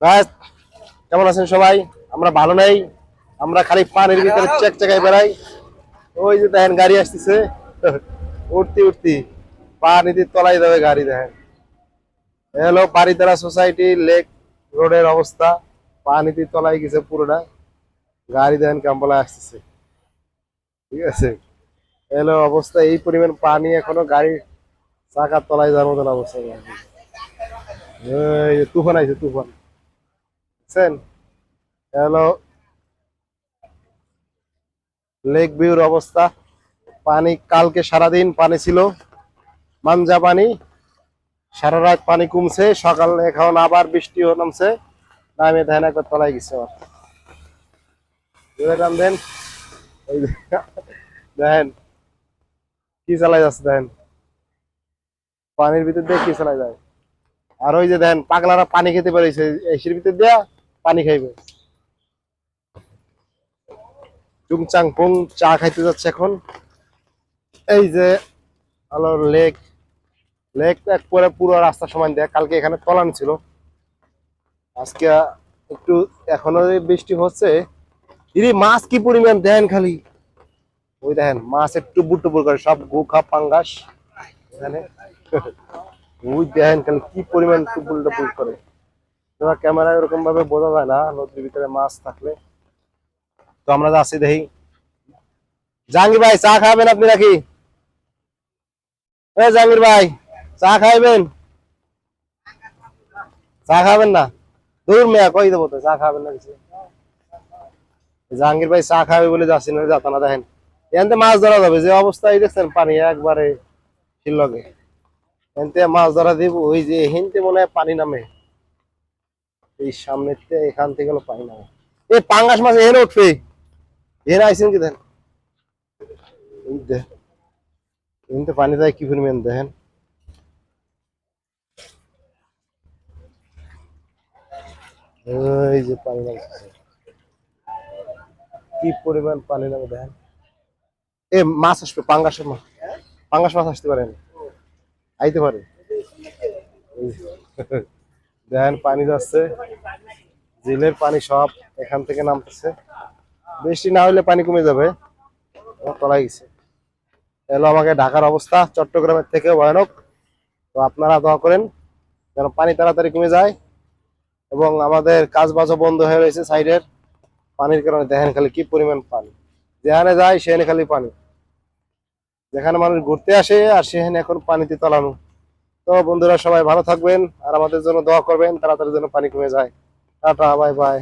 ব্যাস, কেমন আছেন সবাই? আমরা ভালো নাই, আমরা খালি পানির ভিতরে চেক বেড়াই। ওই যে দেখেন গাড়ি আসতেছে, উঠতি উঠতি পানিতে তলাই যাবে গাড়ি। দেখেন হ্যালো, বারিধারা সোসাইটি লেক রোডের অবস্থা, পানিতে তলাই গেছে পুরোটা। গাড়ি দেখেন কাম্বলা আসতেছে, ঠিক আছে। হ্যালো অবস্থা, এই পরিমাণ পানি এখনো গাড়ি চাকার তলায় যাওয়ার মতন অবস্থা। এই যে তুফান আইছে, তুফান বুঝছেন। হ্যালো, লেক ভিউর অবস্থা। পানি কালকে সারাদিন পানি ছিল, মানজা পানি। সারা রাত পানি কমছে, সকালে এখন আবার বৃষ্টি নামছে, নামে দেখেন একবার তলায় গেছে আবার। টান দেন, এই যে দেখেন কি চালাই যাচ্ছে, দেখেন পানির ভিতর দিয়ে কি চালাই যায়। আর ওই যে দেখেন পাগলারা পানি খেতে পারিছে, এসির ভিতর দিয়া পানি খাইবে। চুংচাং পুং চা খাইতে যাচ্ছে এখন। এই যে হলো লেক, লেক একবারে পুরো রাস্তা সমান দেয়। কালকে এখানে তলান ছিল, আজকে একটু এখনো বৃষ্টি হচ্ছে। ইরি মাছ কি পরিমাণ দেন খালি, ওই দেখেন মাছ একটু টুপুর করে সব গোখা পাঙ্গাস এখানে। ওই দেখেন খালি কি পরিমাণ টুপুল টুপুল করে। তোমার ক্যামেরায় এরকম ভাবে বোঝা যায় না নদীর ভিতরে মাছ থাকলে। তো আমরা যাচ্ছি দেখি। জাহাঙ্গীর ভাই চা খাবেন আপনি নাকি? জাহাঙ্গীর ভাই চা খাইবেন? চা খাবেন না? দূর মেয়া কই দেবো তো, চা খাবেন না কিছু? জাহাঙ্গীর ভাই চা খাবে বলে যাচ্ছি, না যাতা না। দেখেন এখান মাছ ধরা যাবে, যে অবস্থায় দেখছেন পানি একবারে শিলগে। এনতে মাছ ধরা দিব, ওই যে হিনতে মনে হয় পানি নামে, এই সামনের এখান থেকে পানি নামে। এই পাঙ্গাস মাছ এখানে উঠবে, এখানে আইসেন কি দেন, এই এনতে পানি যায় কি পরিমাণ দেখেন। এই যে পানি নামে, কি পরিমাণ পানি নামে দেখেন। এ মাছ আসবে, পাঙ্গাসের মাছ, পাঙ্গাস মাছ আসতে পারেন, আইতে পারে। দেখেন পানি যাচ্ছে, ঝিলের পানি সব এখান থেকে নামতেছে। বৃষ্টি না হলে পানি কমে যাবে, তলায় গেছে। এলো আমাকে ঢাকার অবস্থা, চট্টগ্রামের থেকে ভয়ানক। তো আপনারা দোয়া করেন যেন পানি তাড়াতাড়ি কমে যায়, এবং আমাদের কাজ বাজও বন্ধ হয়ে রয়েছে সাইডের পানির কারণে। দেখেন খালি কি পরিমাণ পানি, যেখানে যায় সেখানে খালি পানি, যেখানে মানুষ ঘুরতে আসে আর সেখানে এখন পানিতে তলানো। তো বন্ধুরা সবাই ভালো থাকবেন আর আমাদের জন্য দোয়া করবেন, তাড়াতাড়ি যেন পানি কমে যায়। Tata, bye bye.